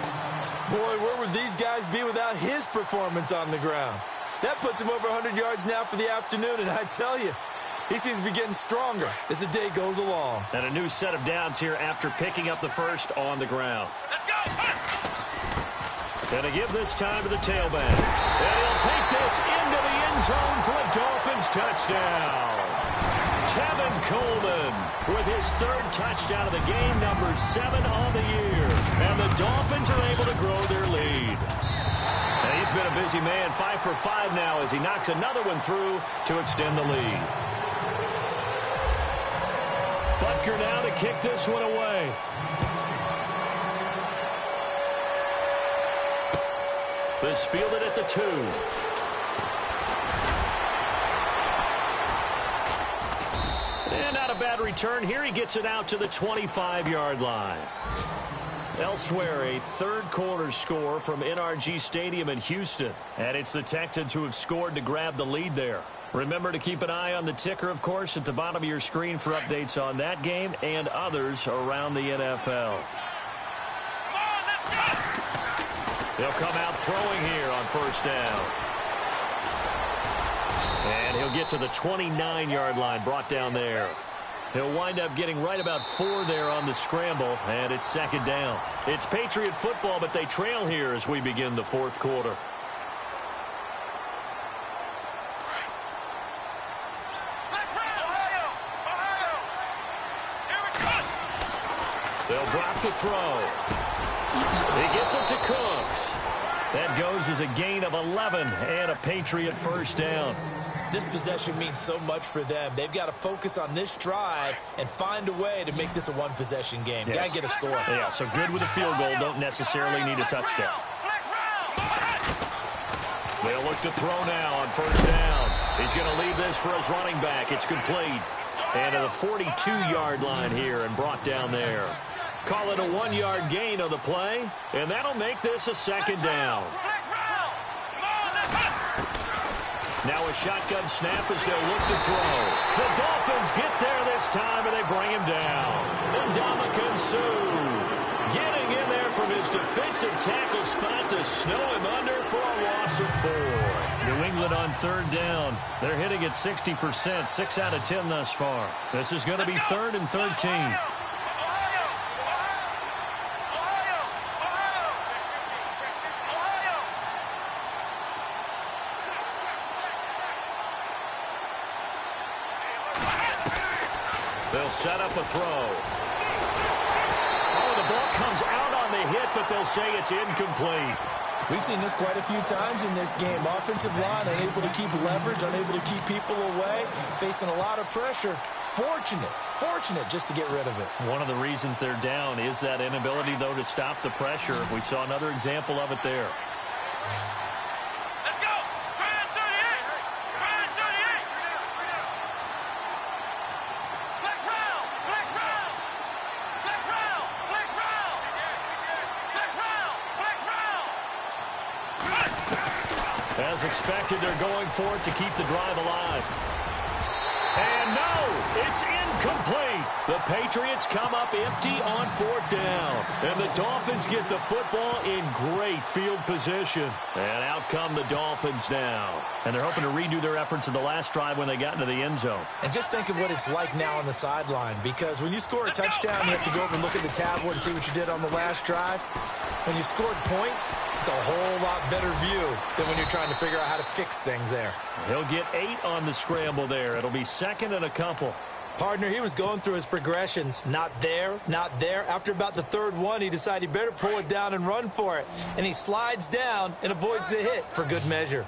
Boy, where would these guys be without his performance on the ground? That puts him over 100 yards now for the afternoon, and I tell you, he seems to be getting stronger as the day goes along. And a new set of downs here after picking up the first on the ground. Let's go. Going to give this time to the tailback. And he'll take this into the end zone for a Dolphins touchdown. Tevin Coleman with his third touchdown of the game, number 7 on the year. And the Dolphins are able to grow their lead. And he's been a busy man, 5 for 5 now as he knocks another one through to extend the lead. Butker now to kick this one away. This fielded at the 2. And not a bad return here. He gets it out to the 25-yard line. Elsewhere, a third-quarter score from NRG Stadium in Houston. And it's the Texans who have scored to grab the lead there. Remember to keep an eye on the ticker, of course, at the bottom of your screen for updates on that game and others around the NFL. He'll come out throwing here on first down. And he'll get to the 29-yard line, brought down there. He'll wind up getting right about 4 there on the scramble, and it's second down. It's Patriot football, but they trail here as we begin the fourth quarter. They'll drop the throw. He gets it to Cooks. That goes as a gain of 11 and a Patriot first down. This possession means so much for them. They've got to focus on this drive and find a way to make this a one-possession game. Yes. Got to get a score. Yeah, so good with a field goal. Don't necessarily need a touchdown. They'll look to throw now on first down. He's going to leave this for his running back. It's complete. And to the 42-yard line here and brought down there. Call it a 1-yard gain on the play, and that'll make this a second down. Now a shotgun snap as they'll look to throw. The Dolphins get there this time, and they bring him down. And Ndamukong Suh getting in there from his defensive tackle spot to snow him under for a loss of 4. New England on third down. They're hitting at 60%, 6 out of 10 thus far. This is going to be 3rd and 13. They'll set up a throw. Oh, the ball comes out on the hit, but they'll say it's incomplete. We've seen this quite a few times in this game. Offensive line unable to keep leverage, unable to keep people away, facing a lot of pressure. Fortunate just to get rid of it. One of the reasons they're down is that inability, though, to stop the pressure. We saw another example of it there. Let's go. Grand 38. Grand 38. Flex round. Flex round. Flex round. Flex round. Flex round. Flex round. As expected, they're going for it to keep the drive alive. And no, it's incomplete. The Patriots come up empty on 4th down. And the Dolphins get the football in great field position. And out come the Dolphins now. And they're hoping to redo their efforts in the last drive when they got into the end zone. And just think of what it's like now on the sideline, because when you score a touchdown, you have to go over and look at the tablet and see what you did on the last drive. When you scored points, it's a whole lot better view than when you're trying to figure out how to fix things there. He'll get 8 on the scramble there. It'll be 2nd and a couple. Partner, he was going through his progressions. Not there, not there. After about the 3rd one, he decided he better pull it down and run for it. And he slides down and avoids the hit for good measure.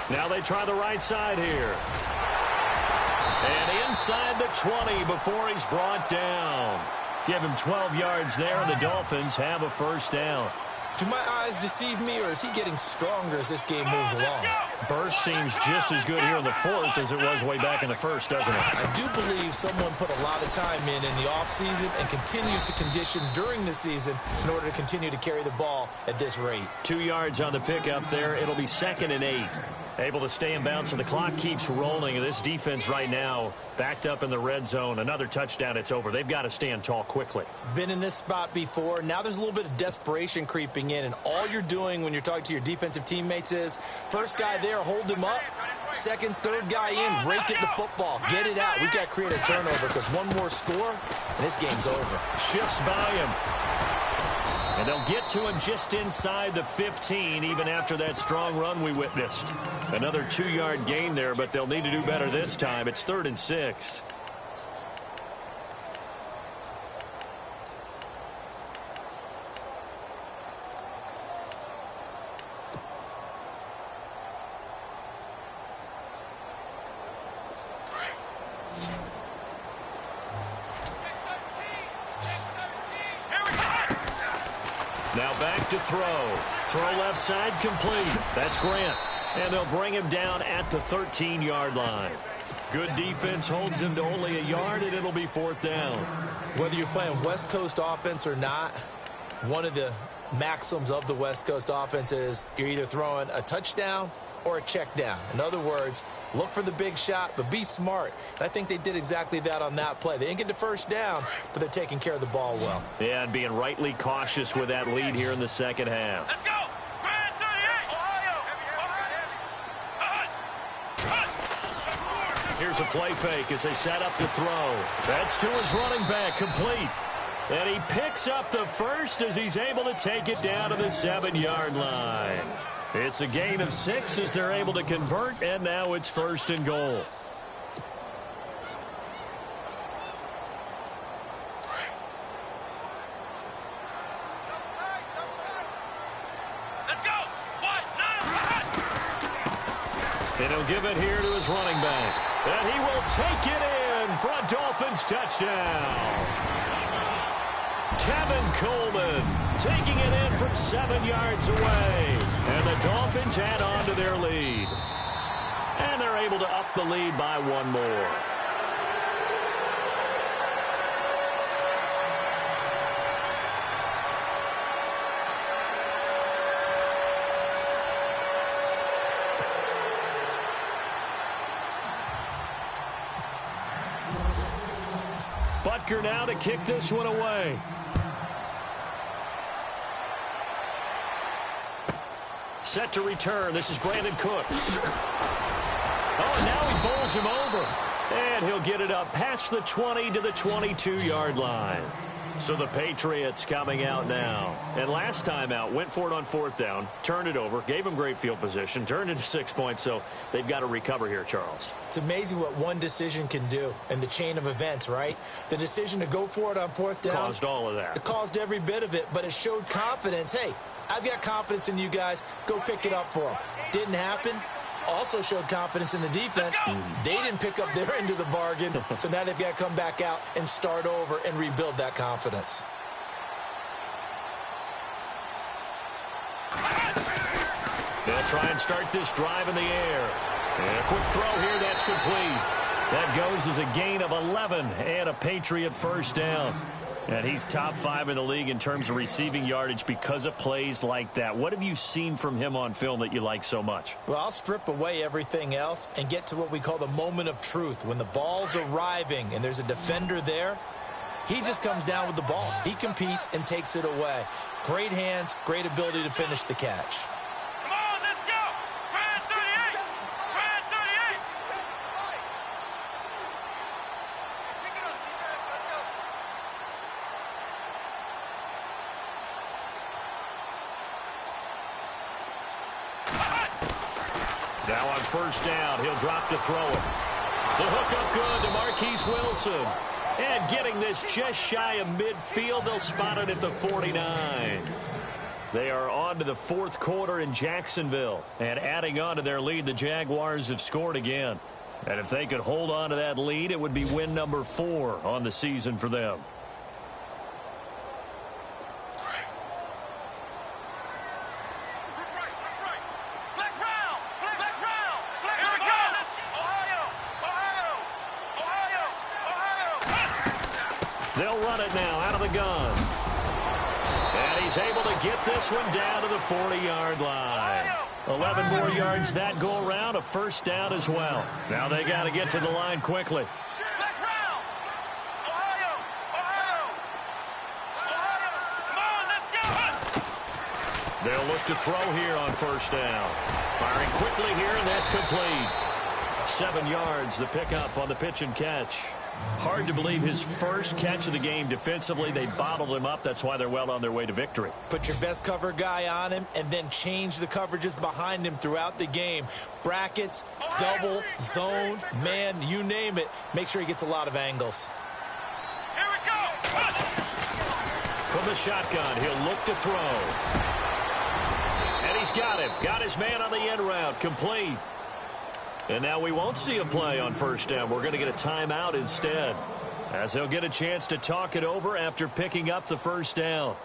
Now they try the right side here. And inside the 20 before he's brought down. Give him 12 yards there, and the Dolphins have a first down. Do my eyes deceive me, or is he getting stronger as this game moves along? Burst seems just as good here in the fourth as it was way back in the first, doesn't it? I do believe someone put a lot of time in the offseason and continues to condition during the season in order to continue to carry the ball at this rate. 2 yards on the pickup there. It'll be 2nd and 8. Able to stay in bounds, and the clock keeps rolling. This defense right now backed up in the red zone. Another touchdown, it's over. They've got to stand tall quickly. Been in this spot before. Now there's a little bit of desperation creeping in, and all you're doing when you're talking to your defensive teammates is first guy there, hold him up. Second, third guy in, rake at the football. Get it out. We've got to create a turnover because one more score, and this game's over. Shifts by him. And they'll get to him just inside the 15, even after that strong run we witnessed. Another 2-yard gain there, but they'll need to do better this time. It's 3rd and 6. Now back to throw. Throw left side complete. That's Grant. And they'll bring him down at the 13-yard line. Good defense holds him to only a yard, and it'll be 4th down. Whether you're playing West Coast offense or not, one of the maxims of the West Coast offense is you're either throwing a touchdown or a check down. In other words, look for the big shot, but be smart. And I think they did exactly that on that play. They didn't get the first down, but they're taking care of the ball well. Yeah, and being rightly cautious with that lead here in the second half. Let's go! Grand 38, Ohio! Here's a play fake as they set up to throw. That's to his running back, complete. And he picks up the first as he's able to take it down to the 7-yard line. It's a gain of 6 as they're able to convert, and now it's 1st and goal. Let's go! And he'll give it here to his running back. And he will take it in for a Dolphins touchdown. Tevin Coleman taking it in from 7 yards away. And the Dolphins add on to their lead. And they're able to up the lead by 1 more. Butker now to kick this one away. Set to return. This is Brandon Cooks. Oh, and now he bowls him over. And he'll get it up past the 20 to the 22-yard line. So the Patriots coming out now. And last time out, went for it on 4th down, turned it over, gave them great field position, turned it to 6 points, so they've got to recover here, Charles. It's amazing what one decision can do in the chain of events, right? The decision to go for it on 4th down. Caused all of that. It caused every bit of it, but it showed confidence. Hey, I've got confidence in you guys. Go pick it up for them. Didn't happen. Also showed confidence in the defense. They didn't pick up their end of the bargain, so now they've got to come back out and start over and rebuild that confidence. They'll try and start this drive in the air. And a quick throw here, that's complete. That goes as a gain of 11 and a Patriot 1st down. And he's top 5 in the league in terms of receiving yardage because of plays like that. What have you seen from him on film that you like so much? Well, I'll strip away everything else and get to what we call the moment of truth. When the ball's arriving and there's a defender there, he just comes down with the ball. He competes and takes it away. Great hands, great ability to finish the catch. Come on, let's go! Grand 38! Grand 38! Pick it up, defense. Let's go. Now on 1st down, he'll drop to throw it. The hook up good to Marquise Wilson. And getting this just shy of midfield, they'll spot it at the 49. They are on to the 4th quarter in Jacksonville. And adding on to their lead, the Jaguars have scored again. And if they could hold on to that lead, it would be win number 4 on the season for them. They'll run it now out of the gun. And he's able to get this one down to the 40-yard line. 11 more yards that go around, a first down as well. Now they got to get to the line quickly. They'll look to throw here on first down. Firing quickly here, and that's complete. 7 yards, the pickup on the pitch and catch. Hard to believe his first catch of the game defensively. They bottled him up. That's why they're well on their way to victory. Put your best cover guy on him and then change the coverages behind him throughout the game. Brackets, double, zone, man, you name it. Make sure he gets a lot of angles. Here we go. From the shotgun, he'll look to throw. And he's got him. Got his man on the end route. Complete. And now we won't see a play on first down. We're going to get a timeout instead, as he'll get a chance to talk it over after picking up the first down.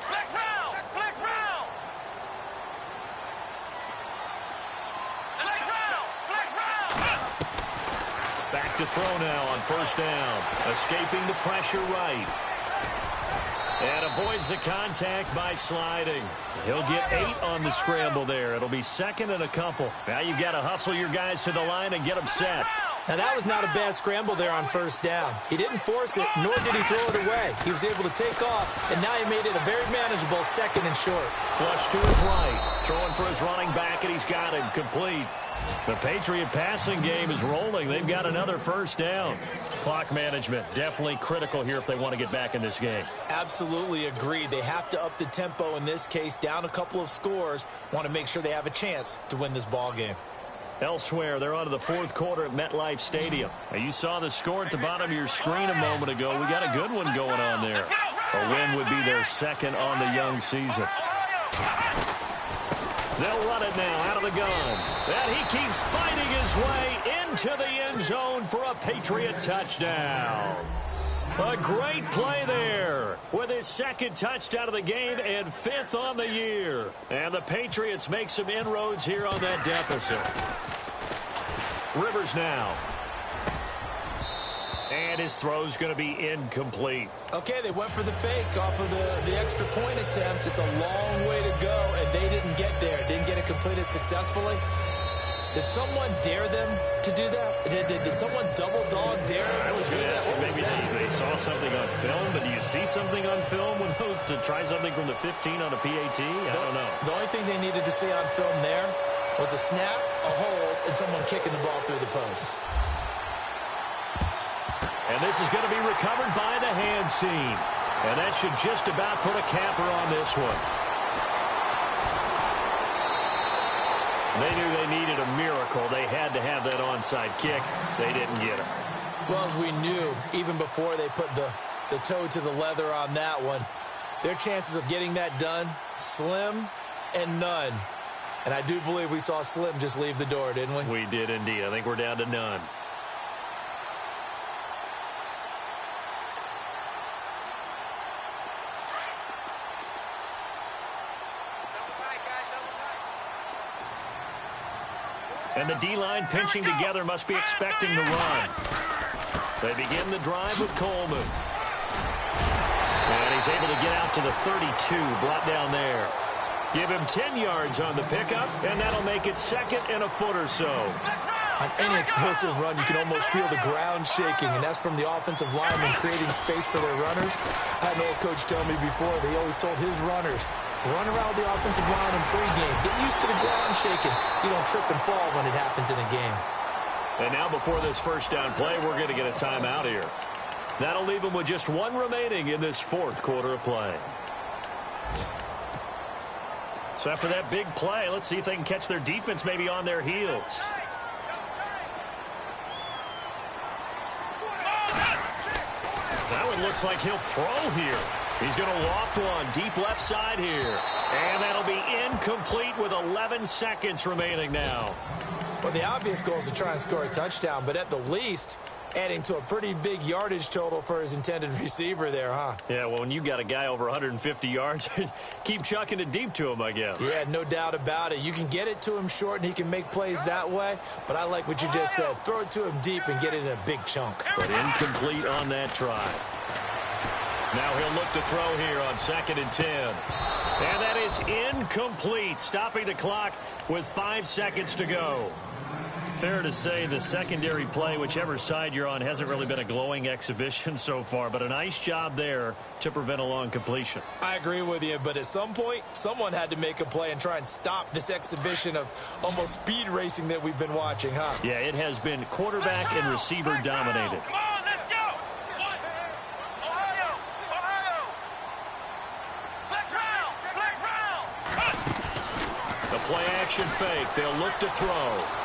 Flex round. Flex round. Flex round. Flex round. Back to throw now on first down. Escaping the pressure right. And avoids the contact by sliding. He'll get 8 on the scramble there. It'll be second and a couple. Now you've got to hustle your guys to the line and get them set. Now that was not a bad scramble there on first down. He didn't force it, nor did he throw it away. He was able to take off, and now he made it a very manageable second and short. Flush to his right. Throwing for his running back, and he's got him complete. The Patriot passing game is rolling. They've got another first down. Clock management definitely critical here if they want to get back in this game. Absolutely agreed. They have to up the tempo in this case, down a couple of scores. Want to make sure they have a chance to win this ball game. Elsewhere, they're on to the fourth quarter at MetLife Stadium. Now, you saw the score at the bottom of your screen a moment ago. We got a good one going on there. A win would be their second on the young season. They'll run it now out of the gun. And he keeps fighting his way into the end zone for a Patriot touchdown. A great play there with his second touchdown of the game and 5th on the year. And the Patriots make some inroads here on that deficit. Rivers now. And his throw's going to be incomplete. Okay, they went for the fake off of the extra point attempt. It's a long way to go, and they didn't get there. Didn't get it completed successfully. Did someone dare them to do that? Did someone double dog dare them to do that? Maybe they saw something on film, but do you see something on film with those to try something from the 15 on a PAT? I don't know. The only thing they needed to see on film there was a snap, a hold, and someone kicking the ball through the post. And this is going to be recovered by the hands team. And that should just about put a capper on this one. They knew they needed a miracle. They had to have that onside kick. They didn't get it. Well, as we knew, even before they put the toe to the leather on that one, their chances of getting that done, slim and none. And I do believe we saw Slim just leave the door, didn't we? We did indeed. I think we're down to none. And the D-line pinching together must be expecting the run. They begin the drive with Coleman. And he's able to get out to the 32, brought down there. Give him 10 yards on the pickup, and that'll make it second and a foot or so. On any explosive run, you can almost feel the ground shaking, and that's from the offensive linemen creating space for their runners. I had an old coach tell me before, they always told his runners, run around the offensive line in pregame. Get used to the ground shaking so you don't trip and fall when it happens in a game. And now before this first down play, we're going to get a timeout here. That'll leave them with just one remaining in this fourth quarter of play. So after that big play, let's see if they can catch their defense maybe on their heels. That one looks like he'll throw here. He's going to loft one deep left side here. And that'll be incomplete with 11 seconds remaining now. Well, the obvious goal is to try and score a touchdown, but at the least, adding to a pretty big yardage total for his intended receiver there, huh? Yeah, well, when you got a guy over 150 yards, keep chucking it deep to him, I guess. Yeah, no doubt about it. You can get it to him short, and he can make plays that way, but I like what you just said. Throw it to him deep and get it in a big chunk. But incomplete on that try. Now he'll look to throw here on 2nd and 10. And that is incomplete, stopping the clock with 5 seconds to go. Fair to say the secondary play, whichever side you're on, hasn't really been a glowing exhibition so far, but a nice job there to prevent a long completion. I agree with you, but at some point, someone had to make a play and try and stop this exhibition of almost speed racing that we've been watching, huh? Yeah, it has been quarterback and receiver dominated. Come on, let's go. Ohio, Ohio. Flex round, flex round. The play action fake. They'll look to throw.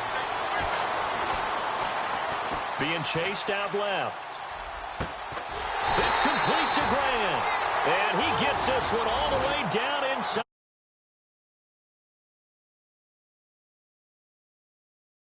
Being chased out left. It's complete to Grant. And he gets this one all the way down